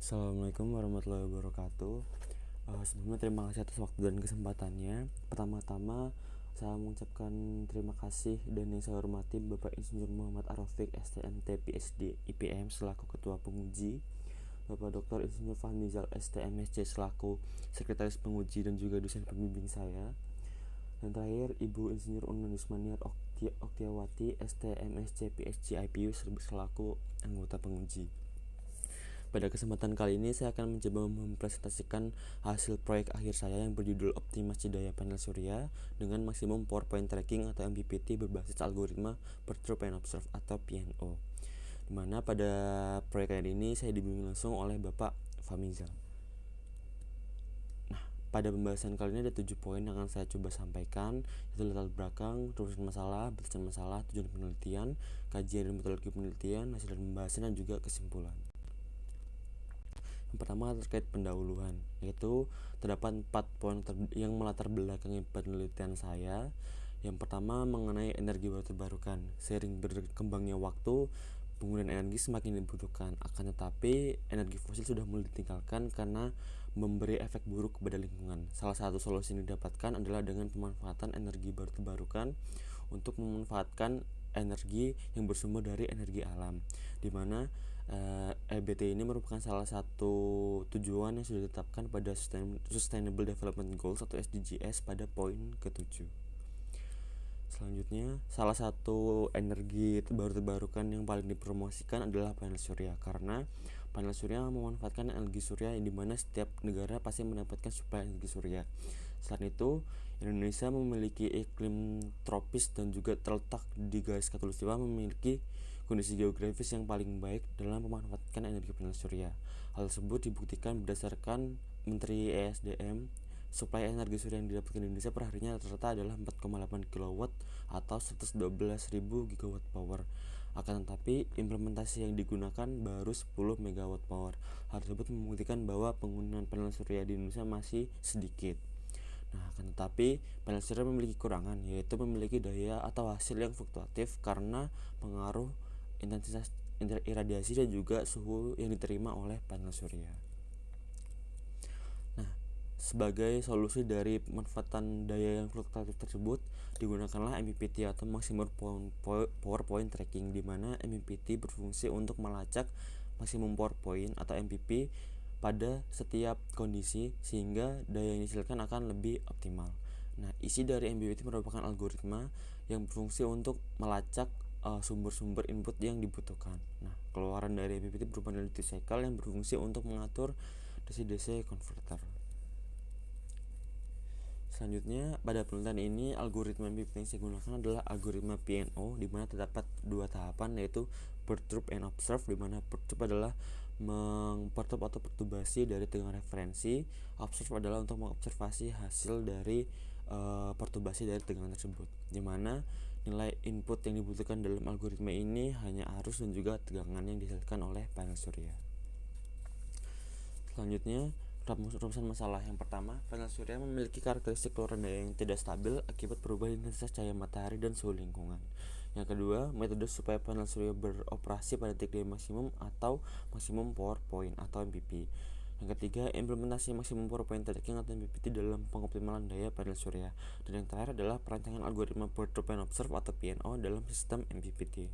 Assalamualaikum warahmatullahi wabarakatuh. Sebelumnya terima kasih atas waktu dan kesempatannya. Pertama-tama saya mengucapkan terima kasih dan yang saya hormati Bapak Insinyur Muhammad Arofik STMT PhD IPM selaku Ketua Penguji, Bapak Dr. Insinyur Fahmizal STMSC selaku Sekretaris Penguji dan juga dosen pembimbing saya. Dan terakhir Ibu Insinyur Unun Yusmaniar Oktiawati STMSC PhD IPU selaku anggota penguji. Pada kesempatan kali ini saya akan mencoba mempresentasikan hasil proyek akhir saya yang berjudul Optimasi Daya Panel Surya dengan Maximum Power Point Tracking atau MPPT berbasis algoritma Perturb and Observe atau PNO. Dimana pada proyek ini saya dibimbing langsung oleh Bapak Fahmizal. Nah, pada pembahasan kali ini ada 7 poin yang akan saya coba sampaikan, yaitu latar belakang, rumusan masalah, batasan masalah, tujuan penelitian, kajian dan metodologi penelitian, hasil dan pembahasan, dan juga kesimpulan. Yang pertama terkait pendahuluan, yaitu terdapat 4 poin yang melatar belakangi penelitian saya. Yang pertama mengenai energi baru terbarukan. Seiring berkembangnya waktu, penggunaan energi semakin dibutuhkan. Akan tetapi energi fosil sudah mulai ditinggalkan karena memberi efek buruk kepada lingkungan. Salah satu solusi yang didapatkan adalah dengan pemanfaatan energi baru terbarukan untuk memanfaatkan energi yang bersumber dari energi alam, di mana EBT ini merupakan salah satu tujuan yang sudah ditetapkan pada Sustainable Development Goals atau SDGs pada poin ke-7. Selanjutnya, salah satu energi baru terbarukan yang paling dipromosikan adalah panel surya, karena panel surya memanfaatkan energi surya di mana setiap negara pasti mendapatkan suplai energi surya. Selain itu, Indonesia memiliki iklim tropis dan juga terletak di garis khatulistiwa memiliki kondisi geografis yang paling baik dalam memanfaatkan energi panel surya. Hal tersebut dibuktikan berdasarkan Menteri ESDM, suplai energi surya yang didapatkan Indonesia per harinya rata-rata adalah 4,8 kW atau 112.000 gigawatt power. Akan tetapi implementasi yang digunakan baru 10 megawatt power. Hal tersebut membuktikan bahwa penggunaan panel surya di Indonesia masih sedikit. Nah, akan tetapi panel surya memiliki kurangan, yaitu memiliki daya atau hasil yang fluktuatif karena pengaruh intensitas iradiasi dan juga suhu yang diterima oleh panel surya. Nah, sebagai solusi dari pemanfaatan daya yang fluktuatif tersebut, digunakanlah MPPT atau Maximum Power Point Tracking, di mana MPPT berfungsi untuk melacak maksimum power point atau MPP pada setiap kondisi sehingga daya yang dihasilkan akan lebih optimal. Nah, isi dari MPPT merupakan algoritma yang berfungsi untuk melacak sumber-sumber input yang dibutuhkan. Nah, keluaran dari MPPT berupa duty cycle yang berfungsi untuk mengatur DC-DC converter. Selanjutnya, pada penelitian ini algoritma MPPT yang saya gunakan adalah algoritma PNO, di mana terdapat 2 tahapan, yaitu Perturb and Observe, di mana Perturb adalah memperturb atau perturbasi dari tegangan referensi. Observe adalah untuk mengobservasi hasil dari perturbasi dari tegangan tersebut, di mana nilai input yang dibutuhkan dalam algoritma ini hanya arus dan juga tegangan yang dihasilkan oleh panel surya. Selanjutnya, rumusan masalah. Yang pertama, panel surya memiliki karakteristik keluaran daya yang tidak stabil akibat perubahan intensitas cahaya matahari dan suhu lingkungan. Yang kedua, metode supaya panel surya beroperasi pada titik daya maksimum atau maximum power point atau MPP. Yang ketiga, implementasi maximum power point tracking atau MPPT dalam pengoptimalan daya panel surya. Dan yang terakhir adalah perancangan algoritma Perturb and Observe atau PNO dalam sistem MPPT.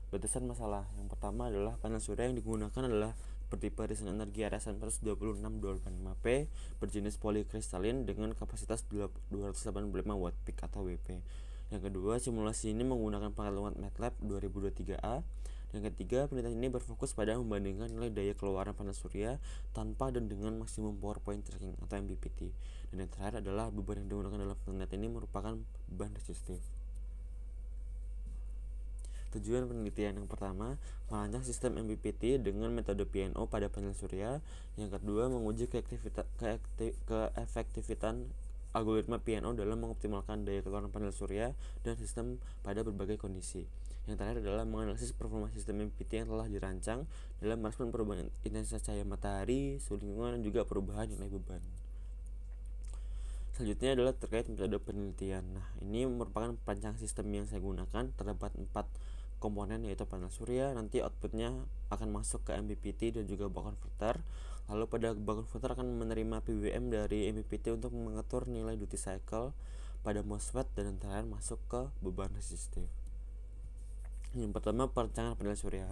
Batasan masalah. Yang pertama adalah panel surya yang digunakan adalah bertipe riset energi RSN 126-285P berjenis polikristalin dengan kapasitas 285 watt peak atau WP. Yang kedua, simulasi ini menggunakan pengetahuan MATLAB 2023A. Yang ketiga, penelitian ini berfokus pada membandingkan nilai daya keluaran panel surya tanpa dan dengan maximum power point tracking atau MPPT. Dan yang terakhir adalah beban yang digunakan dalam penelitian ini merupakan beban resistif. Tujuan penelitian yang pertama, merancang sistem MPPT dengan metode PNO pada panel surya. Yang kedua, menguji keefektifan algoritma PNO dalam mengoptimalkan daya keluaran panel surya dan sistem pada berbagai kondisi. Yang terakhir adalah menganalisis performa sistem MPPT yang telah dirancang dalam merespon perubahan intensitas cahaya matahari, suhu lingkungan, dan juga perubahan nilai beban. Selanjutnya adalah terkait metode penelitian. Nah, ini merupakan perancang sistem yang saya gunakan. Terdapat 4 komponen yaitu panel surya, nanti outputnya akan masuk ke MPPT dan juga buck converter. Lalu pada buck converter akan menerima PWM dari MPPT untuk mengatur nilai duty cycle pada MOSFET dan terakhir masuk ke beban resistif. Yang pertama, perancangan panel surya.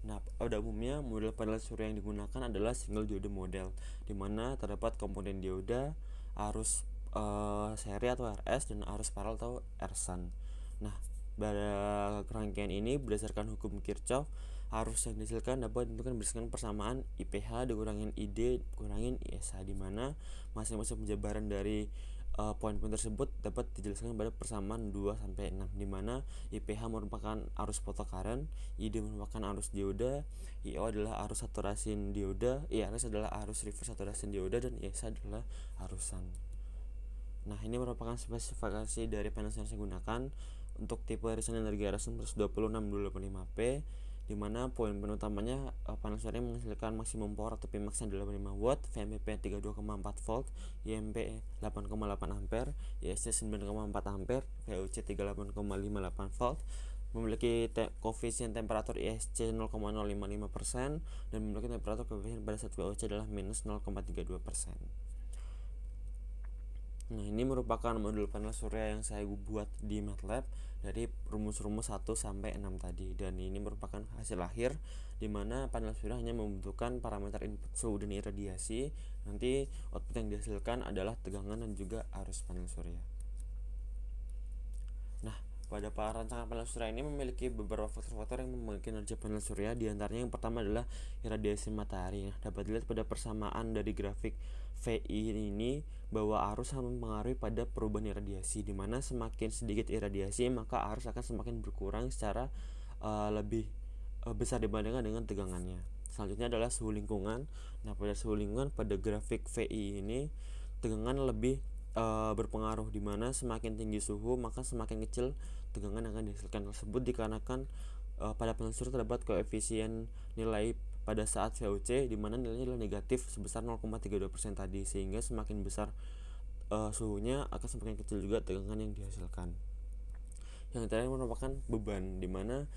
Nah, pada umumnya model panel surya yang digunakan adalah single diode model, di mana terdapat komponen dioda, arus seri atau RS, dan arus paralel atau RSUN. Nah, pada rangkaian ini berdasarkan hukum Kirchhoff, arus yang dihasilkan dapat ditentukan berdasarkan persamaan IPH dikurangin ID kurangin ISH, di mana masing-masing penjabaran dari poin-poin tersebut dapat dijelaskan pada persamaan 2 sampai 6, di mana IPH merupakan arus photocurrent, ID merupakan arus dioda, IO adalah arus saturasi dioda, IRS adalah arus reverse saturasi dioda, dan ISH adalah arusan. Nah, ini merupakan spesifikasi dari panel yang saya gunakan untuk tipe irisan energi RSUN 126.285P, di mana poin-poin utamanya panel surya menghasilkan maksimum power atau Pmax 85 watt, VMPP 32,4 volt, IMP 8,8 ampere, ISC 9,4 ampere, VOC 38,58 volt, memiliki koefisien temperatur ISC 0,055% dan memiliki temperatur koefisien pada saat VOC adalah minus 0,32%. Nah, ini merupakan modul panel surya yang saya buat di MATLAB dari rumus-rumus 1 sampai 6 tadi, dan ini merupakan hasil akhir di mana panel surya hanya membutuhkan parameter input suhu dan iradiasi. Nanti output yang dihasilkan adalah tegangan dan juga arus panel surya. Nah, pada rancangan panel surya ini memiliki beberapa faktor-faktor yang memiliki energi panel surya. Di antaranya yang pertama adalah iradiasi matahari. Nah, dapat dilihat pada persamaan dari grafik VI ini bahwa arus akan mempengaruhi pada perubahan iradiasi, di mana semakin sedikit iradiasi maka arus akan semakin berkurang secara lebih besar dibandingkan dengan tegangannya. Selanjutnya adalah suhu lingkungan. Nah, pada suhu lingkungan pada grafik VI ini tegangan lebih berpengaruh, di mana semakin tinggi suhu maka semakin kecil tegangan yang akan dihasilkan. Tersebut dikarenakan pada panel surya terdapat koefisien nilai pada saat VOC di mana nilainya adalah negatif sebesar 0,32% tadi, sehingga semakin besar suhunya akan semakin kecil juga tegangan yang dihasilkan. Yang terakhir merupakan beban, di mana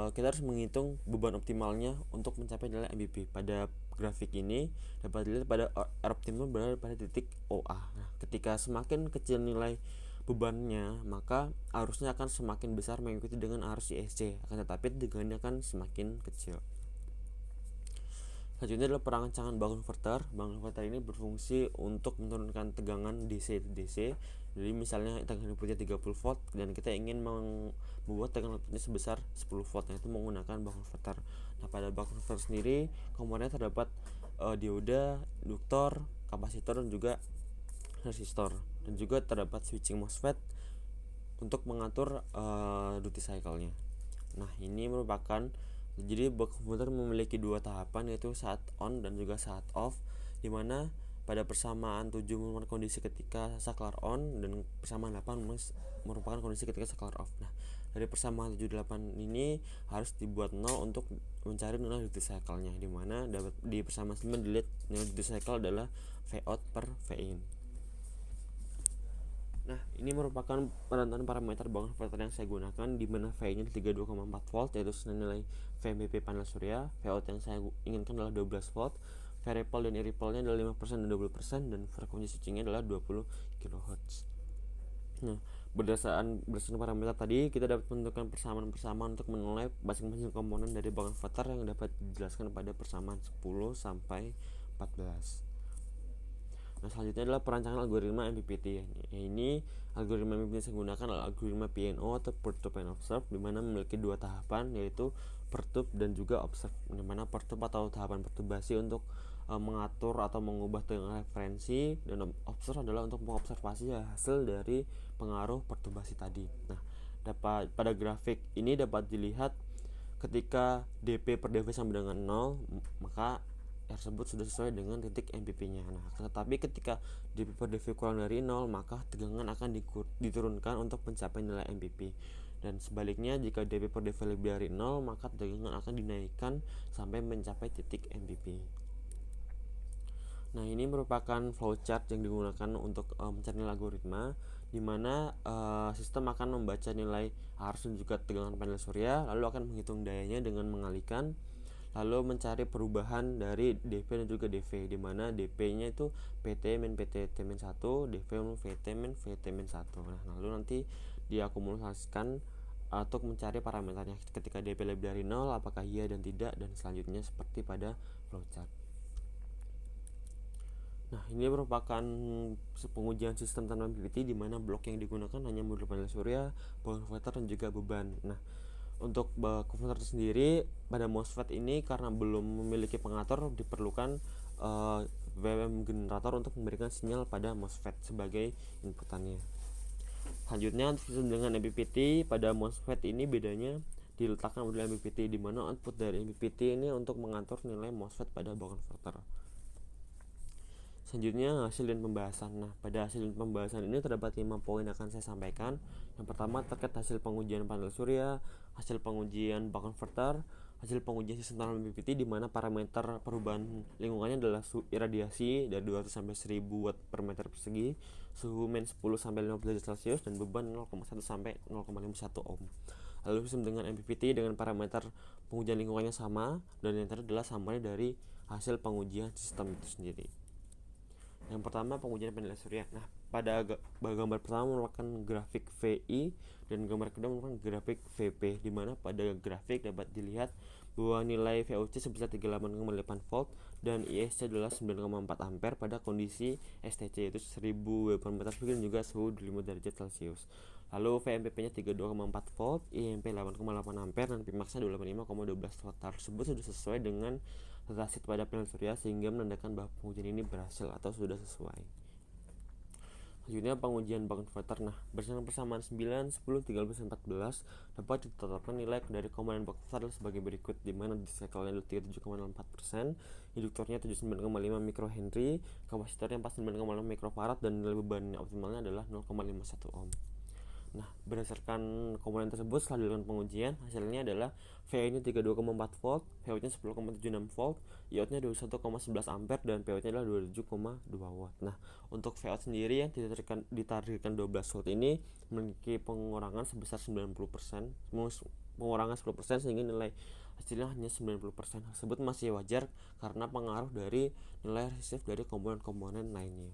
kita harus menghitung beban optimalnya untuk mencapai nilai MPP. Pada grafik ini dapat dilihat pada R optimum berada pada titik OA. Nah, ketika semakin kecil nilai bebannya maka arusnya akan semakin besar mengikuti dengan arus ISC, akan tetapi tegangannya akan semakin kecil. Selanjutnya adalah perancangan buck converter. Buck converter ini berfungsi untuk menurunkan tegangan DC ke DC. Jadi misalnya tegangan inputnya 30 volt dan kita ingin membuat tegangan outputnya sebesar 10 volt, nah itu menggunakan buck converter. Nah, pada buck converter sendiri komponennya terdapat dioda, induktor, kapasitor, dan juga resistor, dan juga terdapat switching MOSFET untuk mengatur duty cycle-nya. Nah, ini merupakan jadi buck converter memiliki dua tahapan, yaitu saat on dan juga saat off, di mana pada persamaan 7 merupakan kondisi ketika saklar on dan persamaan 8 merupakan kondisi ketika saklar off. Nah, dari persamaan 7 8 ini harus dibuat 0 untuk mencari nilai duty cycle-nya, di mana dapat di persamaan 9 dilihat nilai duty cycle adalah V out per V in. Nah, ini merupakan penentuan parameter buck converter yang saya gunakan, di mana V-nya 32,4 volt yaitu nilai VMPP panel surya. Vout yang saya inginkan adalah 12 volt. V-ripple dan E-ripple-nya adalah 5% dan 20%, dan frekuensi switching-nya adalah 20 kHz. Nah, berdasarkan parameter tadi kita dapat menentukan persamaan-persamaan untuk menilai masing-masing komponen dari buck converter yang dapat dijelaskan pada persamaan 10 sampai 14. Nah, selanjutnya adalah perancangan algoritma MPPT. Ini algoritma MPPT yang saya gunakan adalah algoritma PNO atau perturb and observe, di mana memiliki dua tahapan, yaitu perturb dan juga observe. Di mana perturb atau tahapan perturbasi untuk mengatur atau mengubah tegangan referensi, dan observe adalah untuk mengobservasi hasil dari pengaruh perturbasi tadi. Nah, pada grafik ini dapat dilihat ketika dP per dV sama dengan 0, maka tersebut sudah sesuai dengan titik MPP-nya. Nah, tetapi ketika dP per dV kurang dari 0, maka tegangan akan diturunkan untuk mencapai nilai MPP. Dan sebaliknya, jika dP per dV lebih dari 0, maka tegangan akan dinaikkan sampai mencapai titik MPP. Nah, ini merupakan flowchart yang digunakan untuk mencari nilai algoritma, di mana sistem akan membaca nilai arus dan juga tegangan panel surya, lalu akan menghitung dayanya dengan mengalihkan, lalu mencari perubahan dari dV dan juga dV, di mana dP-nya itu PT min PT-1, dV min VT min VT-1. Nah, lalu nanti diakumulasikan untuk mencari parameternya ketika dP lebih dari 0, apakah iya dan tidak, dan selanjutnya seperti pada flowchart. Nah, ini merupakan pengujian sistem tanpa MPPT di mana blok yang digunakan hanya modul panel surya, power converter, dan juga beban. Nah, untuk converter sendiri pada MOSFET ini karena belum memiliki pengatur, diperlukan WM generator untuk memberikan sinyal pada MOSFET sebagai inputannya. Selanjutnya untuk sistem dengan MPPT, pada MOSFET ini bedanya diletakkan modul MPPT, di mana output dari MPPT ini untuk mengatur nilai MOSFET pada buck converter. Selanjutnya hasil dan pembahasan. Nah, pada hasil dan pembahasan ini terdapat 5 poin yang akan saya sampaikan. Yang pertama terkait hasil pengujian panel surya, hasil pengujian buck converter, hasil pengujian sistem tanam MPPT, di mana parameter perubahan lingkungannya adalah iradiasi dari 200 sampai 1000 watt per meter persegi, suhu min 10 sampai 15 derajat Celcius, dan beban 0,1 sampai 0,51 ohm. Lalu sistem dengan MPPT dengan parameter pengujian lingkungannya sama, dan yang terakhir adalah summary dari hasil pengujian sistem itu sendiri. Yang pertama, pengujian panel surya. Nah, pada gambar pertama merupakan grafik VI dan gambar kedua merupakan grafik VP, di mana pada grafik dapat dilihat bahwa nilai VOC sebesar 38,8 volt dan ISC adalah 9,4 ampere pada kondisi STC yaitu 1000 W per meter persegi dan juga suhu 25 derajat Celcius. Lalu VMPP-nya 32,4 volt, IMP 8,8 ampere, dan Pmax-nya 25,12 volt. Tersebut sudah sesuai dengan dataset pada panel surya sehingga menandakan bahwa pengujian ini berhasil atau sudah sesuai. Selanjutnya pengujian buck converter. Nah, berdasarkan persamaan 9, 10, 13, 14 dapat ditetapkan nilai dari komponen buck converter sebagai berikut, di mana di cycle-nya 37,4%, induktornya 79,5 mikrohenry, kapasitornya 49,5 mikrofarad, dan nilai beban optimalnya adalah 0,51 ohm. Nah, berdasarkan komponen tersebut setelah dilakukan pengujian, hasilnya adalah VI ini 32,4 volt, VOC-nya 10,76 volt, IOT-nya 21,11 ampere, dan POC-nya adalah 27,2 watt. Nah, untuk VOC sendiri yang ditargetkan 12 volt ini memiliki pengurangan sebesar 90%, pengurangan 10%, sehingga nilai hasilnya hanya 90%. Tersebut masih wajar karena pengaruh dari nilai resistif dari komponen-komponen lainnya.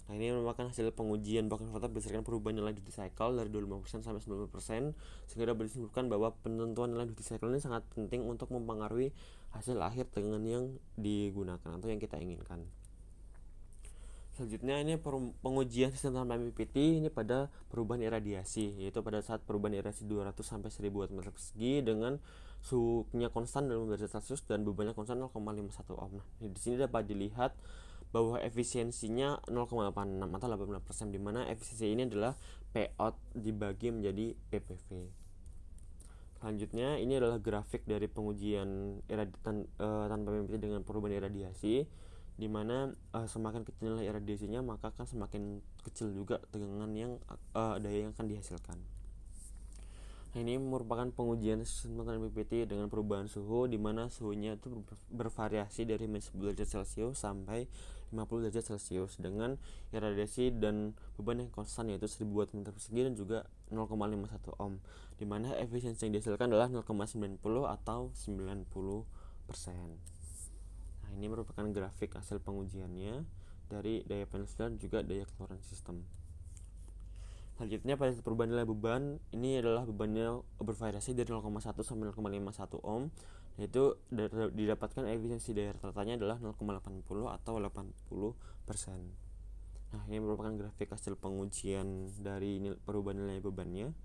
Nah, ini merupakan hasil pengujian buck converter berdasarkan perubahan nilai duty cycle dari 25% sampai 90%, sehingga dapat disimpulkan bahwa penentuan nilai duty cycle ini sangat penting untuk mempengaruhi hasil akhir dengan yang digunakan atau yang kita inginkan. Selanjutnya ini pengujian sistem tanpa MPPT ini pada perubahan iradiasi, yaitu pada saat perubahan iradiasi 200 sampai 1000 watt meter persegi dengan suhunya konstan dalam derajat Celcius dan bebannya konstan 0,51 ohm. Nah, di sini dapat dilihat bahwa efisiensinya 0,86 atau 18%, di mana efisiensi ini adalah Pout dibagi menjadi PPV. Selanjutnya ini adalah grafik dari pengujian tanpa MPPT dengan perubahan iradiasi, di mana semakin kecil nilai iradiasinya maka akan semakin kecil juga tegangan yang daya yang akan dihasilkan. Nah, ini merupakan pengujian sistem MPPT dengan perubahan suhu, di mana suhunya itu bervariasi dari minus 10 derajat Celcius sampai 50 derajat Celcius dengan iradiasi dan beban yang konstan yaitu 1000 watt meter persegi dan juga 0,51 ohm, di mana efisiensi yang dihasilkan adalah 0,90 atau 90%. Nah, ini merupakan grafik hasil pengujiannya dari daya panel surya dan juga daya keluaran sistem. Selanjutnya pada perubahan nilai beban, ini adalah bebannya bervariasi dari 0,1 sampai 0,51 ohm, yaitu didapatkan efisiensi daya rata-ratanya adalah 0,80 atau 80%. Nah, ini merupakan grafik hasil pengujian dari perubahan nilai bebannya.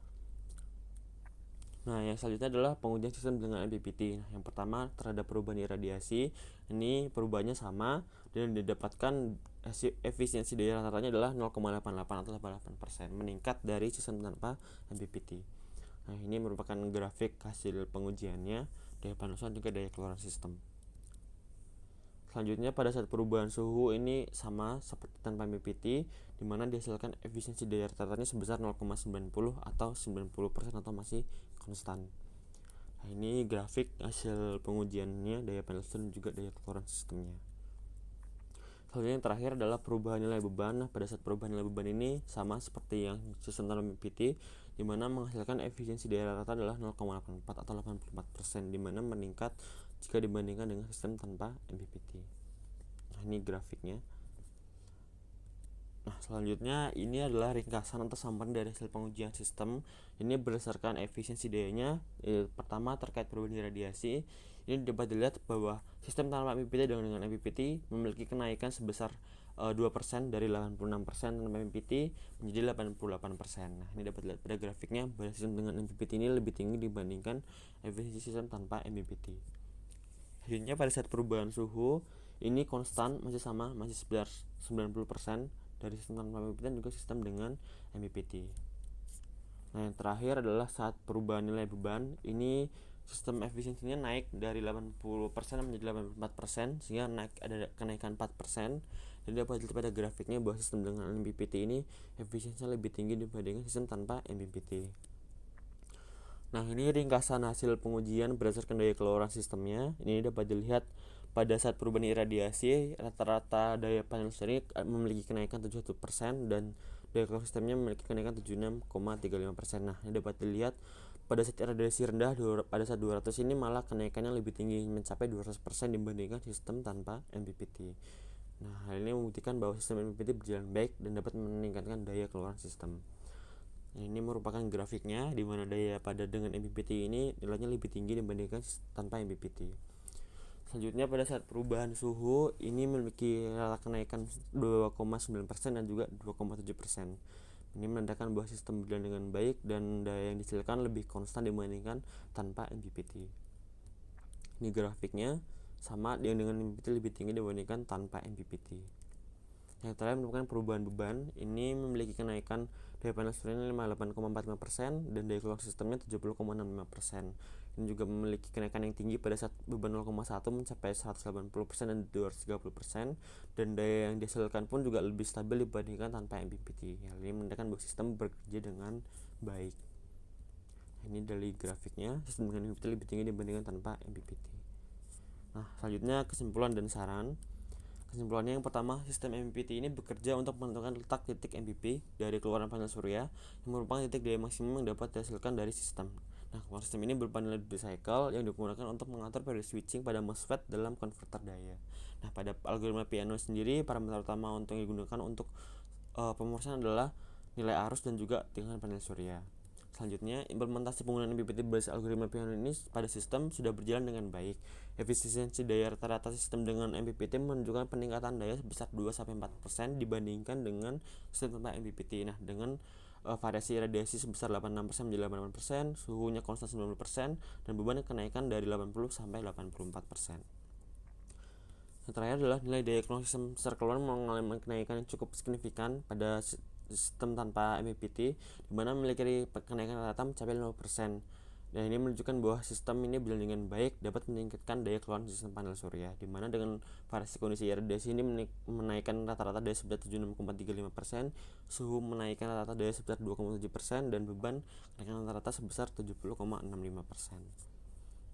Nah, yang selanjutnya adalah pengujian sistem dengan MPPT. Nah, yang pertama terhadap perubahan iradiasi, ini perubahannya sama dan didapatkan efisiensi daya rata-ratanya adalah 0,88 atau 88%, meningkat dari sistem tanpa MPPT. Nah, ini merupakan grafik hasil pengujiannya, daya panusan juga daya keluaran sistem. Selanjutnya pada saat perubahan suhu ini sama seperti tanpa MPPT, di mana dihasilkan efisiensi daya rata-ratanya sebesar 0,90 atau 90% atau masih konstan. Nah, ini grafik hasil pengujiannya daya panel dan juga daya keluaran sistemnya. Selanjutnya yang terakhir adalah perubahan nilai beban. Nah, pada saat perubahan nilai beban ini sama seperti yang sistem tanpa MPPT, di mana menghasilkan efisiensi daya rata adalah 0,84 atau 84%, di mana meningkat jika dibandingkan dengan sistem tanpa MPPT. Nah, ini grafiknya. Nah, selanjutnya ini adalah ringkasan atau sampan dari hasil pengujian sistem. Ini berdasarkan efisiensi dayanya. Pertama terkait perubahan radiasi. Ini dapat dilihat bahwa sistem tanpa MPPT dengan MPPT memiliki kenaikan sebesar 2% dari 86% tanpa MPPT menjadi 88%. Nah, ini dapat dilihat pada grafiknya bahwa sistem dengan MPPT ini lebih tinggi dibandingkan efisiensi sistem tanpa MPPT. Selanjutnya pada saat perubahan suhu ini konstan masih sama, masih sekitar 90% dari sistem tanpa MPPT dan juga sistem dengan MPPT. Nah, yang terakhir adalah saat perubahan nilai beban, ini sistem efisiensinya naik dari 80% menjadi 84%, sehingga ada kenaikan 4%. Dan dapat dilihat pada grafiknya bahwa sistem dengan MPPT ini efisiensinya lebih tinggi dibandingkan sistem tanpa MPPT. Nah, ini ringkasan hasil pengujian berdasarkan daya keluaran sistemnya. Ini dapat dilihat pada saat perubahan iradiasi, rata-rata daya panel surya memiliki kenaikan 71% dan daya keluar sistemnya memiliki kenaikan 76,35%. Nah, ini dapat dilihat pada saat iradiasi rendah pada saat 200 ini malah kenaikannya lebih tinggi, mencapai 200% dibandingkan sistem tanpa MPPT. Nah, hal ini membuktikan bahwa sistem MPPT berjalan baik dan dapat meningkatkan daya keluaran sistem. Nah, ini merupakan grafiknya di mana daya pada dengan MPPT ini nilainya lebih tinggi dibandingkan tanpa MPPT. Selanjutnya pada saat perubahan suhu ini memiliki rata kenaikan 2,9% dan juga 2,7%. Ini menandakan bahwa sistem berjalan dengan baik dan daya yang dihasilkan lebih konstan dibandingkan tanpa MPPT. Ini grafiknya sama dengan MPPT lebih tinggi dibandingkan tanpa MPPT. Yang terakhir merupakan perubahan beban. Ini memiliki kenaikan daya panel surya 58,45% dan daya keluar sistemnya 70,65%. Ini juga memiliki kenaikan yang tinggi pada saat beban 0,1 mencapai 180% dan 230%, dan daya yang dihasilkan pun juga lebih stabil dibandingkan tanpa MPPT. Hal ini menandakan bahwa sistem bekerja dengan baik. Ini dari grafiknya, sistem dengan MPPT lebih tinggi dibandingkan tanpa MPPT. Nah, selanjutnya kesimpulan dan saran. Kesimpulannya yang pertama, sistem MPPT ini bekerja untuk menentukan letak titik MPP dari keluaran panel surya yang merupakan titik daya maksimum yang dapat dihasilkan dari sistem. Nah, keluaran sistem ini berupa nilai duty cycle yang digunakan untuk mengatur periode switching pada MOSFET dalam konverter daya. Nah, pada algoritma piano sendiri, parameter utama untuk yang digunakan untuk pemrosesan adalah nilai arus dan juga tingkatan panel surya. Selanjutnya, implementasi penggunaan MPPT berbasis algoritma piano ini pada sistem sudah berjalan dengan baik. Efisiensi daya rata-rata sistem dengan MPPT menunjukkan peningkatan daya sebesar 2-4% dibandingkan dengan sistem tanpa MPPT. Nah, dengan variasi radiasi sebesar 86% menjadi 88%, suhunya konstan 90%, dan beban kenaikan dari 80 sampai 84%. Yang terakhir adalah nilai daya keluar sistem secara keluar mengalami kenaikan yang cukup signifikan pada sistem tanpa MPPT, di mana memiliki kenaikan rata mencapai 5%. Dan ini menunjukkan bahwa sistem ini berjalan dengan baik, dapat meningkatkan daya keluar sistem panel surya, di mana dengan variasi kondisi radiasi ini menaikkan rata-rata daya sebesar 76,35%, suhu menaikkan rata-rata daya sebesar 2,7%, dan beban menaikkan rata-rata sebesar 70,65%.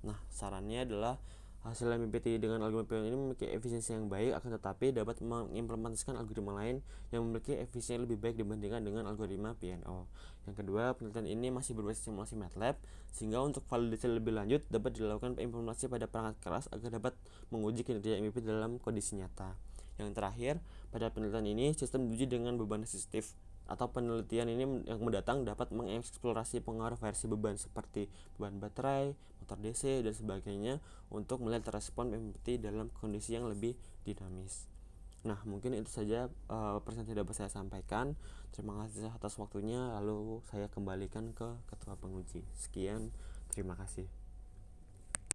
Nah, sarannya adalah hasil MPPT dengan algoritma piano ini memiliki efisiensi yang baik, akan tetapi dapat mengimplementasikan algoritma lain yang memiliki efisiensi lebih baik dibandingkan dengan algoritma PNO. Yang kedua, penelitian ini masih berbasis simulasi MATLAB, sehingga untuk validasi lebih lanjut dapat dilakukan implementasi pada perangkat keras agar dapat menguji kinerja MPPT dalam kondisi nyata. Yang terakhir, pada penelitian ini sistem diuji dengan beban resistif, atau penelitian ini yang mendatang dapat mengeksplorasi pengaruh versi beban seperti beban baterai, motor DC, dan sebagainya untuk melihat respon MPPT dalam kondisi yang lebih dinamis. Nah, mungkin itu saja presentasi yang dapat saya sampaikan. Terima kasih atas waktunya, lalu saya kembalikan ke ketua penguji. Sekian, terima kasih.